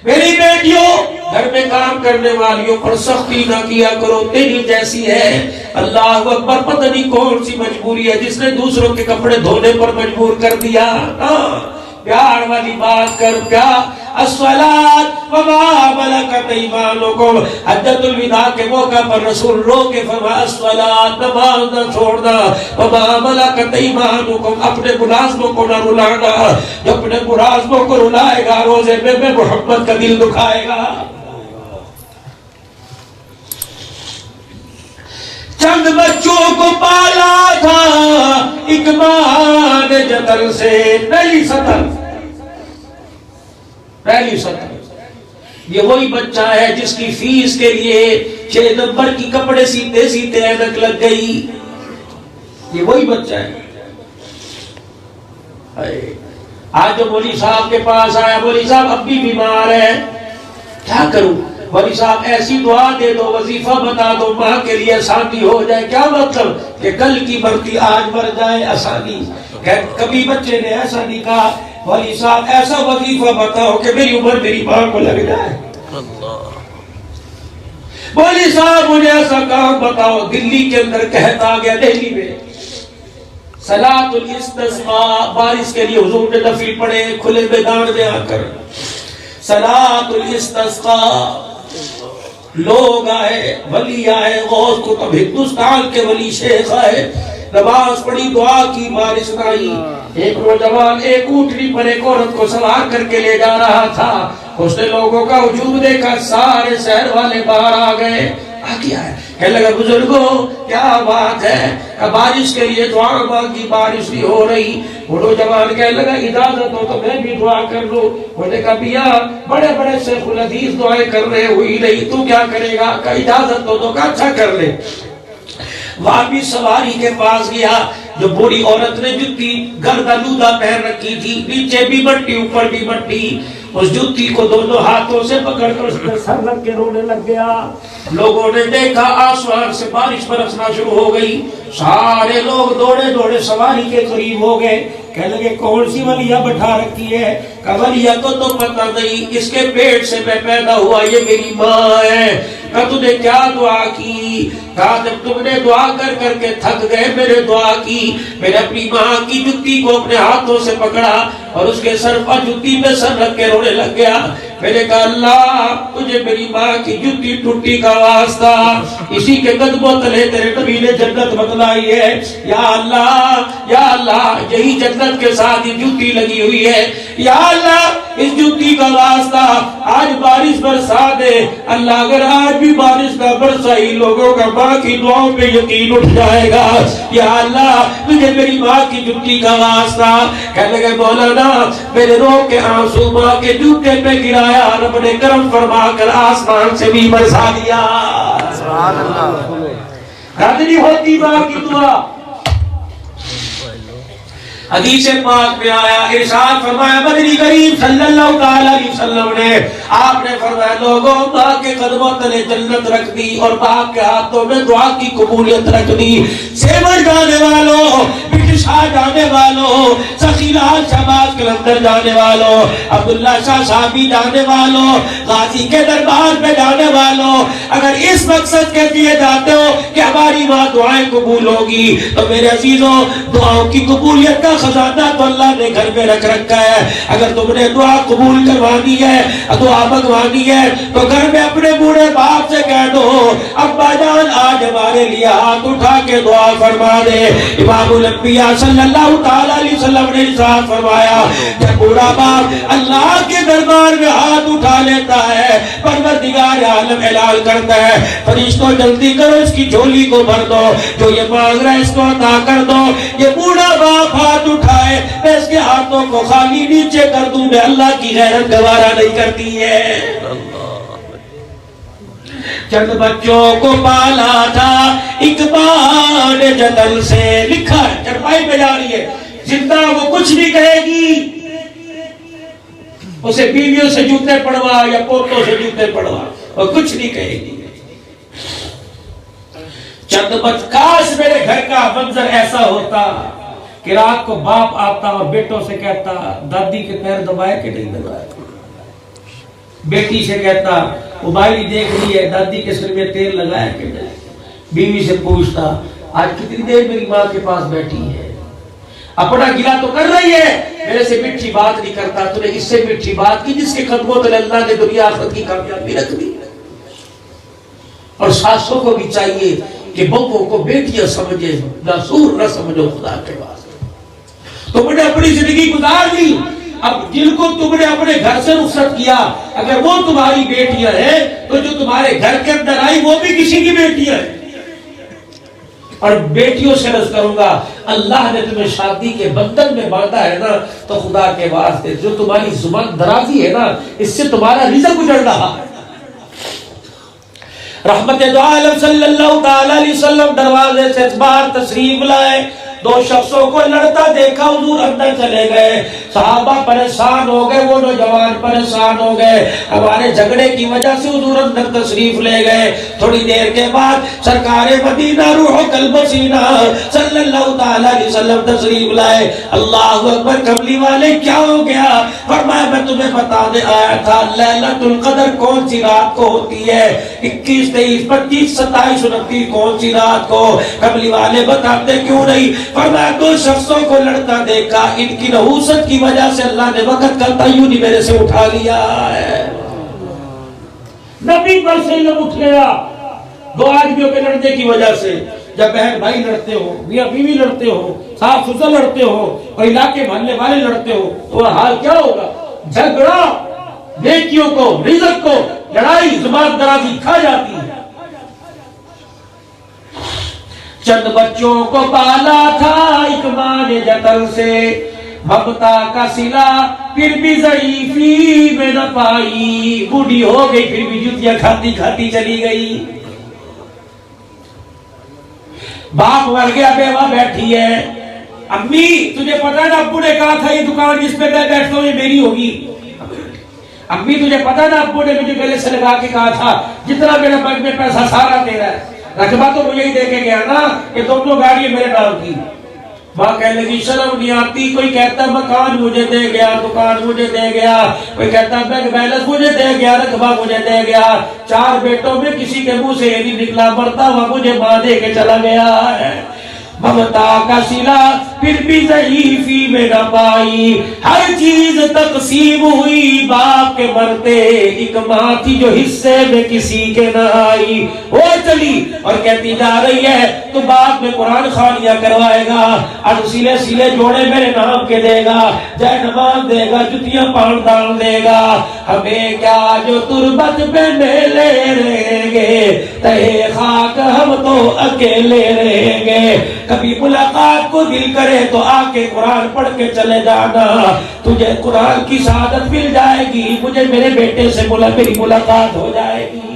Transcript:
میری بیٹیوں گھر میں کام کرنے والیوں پر سختی نہ کیا کرو، تیری جیسی ہے اللہ اکبر پتہ نہیں کون سی مجبوری ہے جس نے دوسروں کے کپڑے دھونے پر مجبور کر دیا۔ پیار والی بات کر، پیار الصلاۃ وما ملکت ایمانکم، حجۃ الوداع کے موقع پر رسول رو کے فرمایا الصلاۃ، نماز نہ چھوڑنا، وما ملکت ایمانکم، اپنے ملازموں کو نہ رلانا، جو اپنے ملازموں کو رلائے گا روزے میں محمد کا دل دکھائے گا۔ چند بچوں کو پالا تھا ایک ماں نے جتن سے، پہلی سطر یہ وہی بچہ ہے جس کی فیس کے لیے 6 نمبر کی کپڑے سیتے سیتے اینک لگ گئی، یہ وہی بچہ ہے۔ آج جو مولوی صاحب کے پاس آیا، مولوی صاحب اب بھی بیمار ہے، کیا کروں؟ مولوی صاحب ایسی دعا دے دو، وظیفہ بتا دو، ماں کے لیے آسانی ہو جائے۔ کیا مطلب؟ کہ کل کی برتی آج مر جائے، آسانی۔ کبھی بچے نے ایسا نہیں کہا مولوی صاحب ایسا وظیفہ بتاؤ کہ میری عمر میری ماں کو لگ جائے۔ مولوی صاحب مجھے ایسا کام بتاؤ، دلی کے اندر کہتا گیا، دہلی میں صلاۃ الاستسقاء، بارش کے لیے حضور نے نفل پڑھے کھلے میدان میں آ کر، صلاۃ الاستسقاء، لوگ آئے، ولی آئے، غوث قطب ہندوستان کے ولی شیخ آئے، نماز پڑھی، دعا کی، بارش نہ آئی۔ ایک نوجوان ایک اونٹنی پر ایک عورت کو سوار کر کے لے جا رہا تھا، اس نے لوگوں کا ہجوم دیکھا، سارے شہر والے باہر آ گئے۔ کیا ہے؟ کہنے لگا بزرگوں کیا بات ہے؟ بارش کے لیے دعا مانگی، بارش نہیں ہو رہی۔ وہ نوجوان کہنے لگا اجازت ہو تو میں بھی دعا کر لوں۔ انہوں نے کہا بیا بڑے بڑے شیخ الحدیث دعائیں کر رہے، ہوئی نہیں، تو کیا کرے گا؟ کہا اجازت ہو تو، کہا اچھا کر لے۔ واپس سواری کے پاس گیا، جو بوڑھی عورت نے جتی گردالودہ پہن رکھی تھی، نیچے بھی مٹی اوپر بھی مٹی، اس جوتی کو دونوں ہاتھوں سے پکڑ کر اس نے سر رکھ کے رونے لگ گیا۔ لوگوں نے دیکھا آسمان سے بارش برسنا شروع ہو گئی، سارے لوگ دوڑے دوڑے سواری کے قریب ہو گئے، کہنے لگے کون سی ولیہ بٹھا رکھی ہے؟ کہ ولیہ کو تو پتہ نہیں، اس کے پیٹ سے میں پیدا ہوا، یہ میری ماں ہے۔ کہ تم نے کیا دعا کی؟ کہا جب تم نے دعا کر کر کے تھک گئے، میں نے دعا کی، میں نے اپنی ماں کی جوتی کو اپنے ہاتھوں سے پکڑا اور اس کے سر پر جوتی پہ سر رکھ کے رونے لگ گیا۔ میں نے کہا اللہ تجھے میری ماں کی جوتی ٹوٹی کا واسطہ، اسی کے قدموں تلے تیرے نبی نے جنت بتلائی ہے، یا اللہ یہی جنت کے ساتھ یہ جوتی لگی ہوئی ہے، یا اللہ اس جوتی کا واسطہ آج بارش برسا دے۔ اللہ اگر آج بھی بارش کا برسا ہی لوگوں کا ماں کی دعاؤں پہ یقین اٹھ جائے گا، یا اللہ تجھے میری ماں کی جوتی کا واسطہ۔ کہنے لگے مولانا میرے رو کے آنسو ماں کے جوتے پہ گرایا، رب نے کرم فرما کر آسمان سے بھی برسا دیا۔ سبحان اللہ، رد نہیں ہوتی ماں کی دعا۔ حدیث پاک میں آیا، ارشاد فرمایا مدنی کریم صلی اللہ تعالی علیہ وسلم نے، آپ نے فرمایا لوگوں ماں کے قدموں تلے جنت رکھ دی اور باپ کے ہاتھوں میں دعا کی قبولیت رکھ دی۔ سیمر جانے والوں، شاہ جانے والوں، سخی لال شہباز کلندر جانے والوں، عبداللہ شاہ صاحبی جانے والوں، غازی کے دربار میں جانے والوں، اگر اس مقصد کے لیے جاتے ہو کہ ہماری ماں دعائیں قبول ہوگی تو میرے عزیزوں دعاؤں کی قبولیت کا خزانہ تو اللہ نے گھر میں رکھ رکھا ہے۔ اگر تم نے دعا قبول کروانی ہے، دعا منگوانی ہے تو گھر میں اپنے بوڑھے باپ سے کہہ دو ابا جان آج ہمارے لیے ہاتھ اٹھا کے دعا فرما دے۔ امام الانبیاء صلی اللہ تعالی علیہ وسلم نے ارشاد فرمایا جب بوڑھا باپ اللہ کے دربار میں ہاتھ اٹھا لیتا ہے، پروردگار عالم اعلان کرتا ہے فرشتوں جلدی کرو اس کی جھولی کو بھر دو، جو یہ مانگ رہا ہے اس کو عطا کر دو۔ یہ بوڑھا باپ ہاتھ اٹھائے میں اس کے ہاتھوں کو خالی نیچے کر دوں، میں اللہ کی غیرت گوارا نہیں کرتی ہے۔ چند بچوں کو پالا تھا ایک ماں نے جتن سے، لکھا ہے چرپائی پہ جا رہی ہے، زندہ وہ کچھ نہیں کہے گی، اسے بیویوں سے جوتے پڑوا یا پوتوں سے جوتے پڑوا، وہ کچھ نہیں کہے گی۔ چند کاش میرے گھر کا منظر ایسا ہوتا کہ رات کو باپ آتا اور بیٹوں سے کہتا دادی کے پیر دبائے کہ نہیں دبائے، بیٹی سے کہتا موبائل دیکھ لی ہے، دادی کے سر میں تیل لگایا کہ نہیں؟ بیوی سے پوچھتا آج کتنی دیر میری ماں کے پاس بیٹھی ہے؟ اپنا گلا تو کر رہی ہے، میرے سے میٹھی بات نہیں کرتا، تو نے اس سے میٹھی بات کی جس کے قدموں تلے اللہ نے دنیا آخرت کی کامیابی رکھ دی۔ اور ساسوں کو بھی چاہیے کہ بہووں کو بیٹیاں سمجھے، ناسور نہ سمجھو خدا کے واسطے۔ تم نے اپنی زندگی گزار لی، اب جن کو تم نے اپنے گھر سے رخصت کیا اگر وہ تمہاری بیٹیاں ہیں تو جو تمہارے گھر کے اندر آئی وہ بھی کسی کی بیٹیاں ہیں۔ اور بیٹیوں سے عرض کروں گا اللہ نے تمہیں شادی کے بندھن میں باندھا ہے نا تو خدا کے واسطے جو تمہاری زبان درازی ہے نا اس سے تمہارا رزق گزر رہا ہے۔ رحمت دو عالم صلی اللہ تعالی علیہ وسلم دروازے سے باہر تشریف لائے، دو شخصوں کو لڑتا دیکھا، حضور اندر چلے گئے، صحابہ پریشان ہو گئے، وہ نوجوان پریشان ہو گئے، ہمارے جھگڑے کی وجہ سے حضور اندر تشریف لے گئے۔ تھوڑی دیر کے بعد سرکار مدینہ روح قلب و سینہ صلی اللہ تعالی علیہ وسلم تشریف لائے۔ اللہ اکبر، کملی والے کیا ہو گیا؟ فرمایا میں تمہیں بتانے آیا تھا لیلۃ القدر کون سی رات کو ہوتی ہے، 21 23 25 27 29 کون سی رات کو؟ کملی والے بتاتے کیوں نہیں؟ فرمایا دو شخصوں کو لڑتا دیکھا، ان کی نحوست کی وجہ سے اللہ نے وقت کا تعین میرے سے اٹھا لیا ہے۔ نبی پر سے علم اٹھ گیا دو آدمیوں کے لڑنے کی وجہ سے۔ جب بہن بھائی لڑتے ہو، میاں بیوی لڑتے ہو، ساس سسر لڑتے ہو اور علاقے محلے والے لڑتے ہو تو حال کیا ہوگا؟ جھگڑا نیکیوں کو، رزق کو، لڑائی زبان درازی کھا جاتی ہے۔ چند بچوں کو پالا تھا ایک ماں نے جتن سے، ممتا کا صلہ پھر بھی ضعیفی میں نہ پائی، بوڑھی ہو گئی پھر بھی جوتیاں کھاتی کھاتی چلی گئی۔ باپ مر گیا، بیوہ بیٹھی ہے، امی تجھے پتا ہے نا ابو نے کہا تھا یہ دکان جس پہ میں بیٹھتا ہوں یہ میری ہوگی، امی تجھے پتا ہے نا ابو نے مجھے گلے سے لگا کے کہا تھا جتنا میرے بینک میں پیسہ سارا تیرا ہے، رقبہ تو مجھے ہی دے کے گیا نا، یہ دونوں گاڑی میرے نام کی۔ ماں کہنے لگی شرم نہیں آتی، کوئی کہتا مکان مجھے دے گیا، دکان مجھے دے گیا، کوئی کہتا بینک بیلنس مجھے دے گیا، رقبہ مجھے دے گیا، 4 بیٹوں میں کسی کے منہ سے یہ نہیں نکلا مرتا ہوا مجھے ماں دے کے چلا گیا ہے۔ ممتا کا صلہ پھر بھی ضعیفی میں نہ پائی، ہر چیز تقسیم ہوئی باپ کے مرتے، ایک ماں تھی جو حصے میں کسی کے نہ آئی۔ وہ چلی اور کہتی جا رہی ہے تو بعد میں قرآن خوانیاں کروائے گا اور سیلے سیلے جوڑے میرے نام کے دے گا، جائے نماز دے گا، جتیاں پان ڈال دے گا، ہمیں کیا جو تربت پہ میلے رہیں گے، تہے خاک ہم تو اکیلے رہیں گے۔ کبھی ملاقات کو دل کرے تو آ کے قرآن پڑھ کے چلے جانا، تجھے قرآن کی سعادت مل جائے گی، مجھے میرے بیٹے سے میری ملاقات ہو جائے گی۔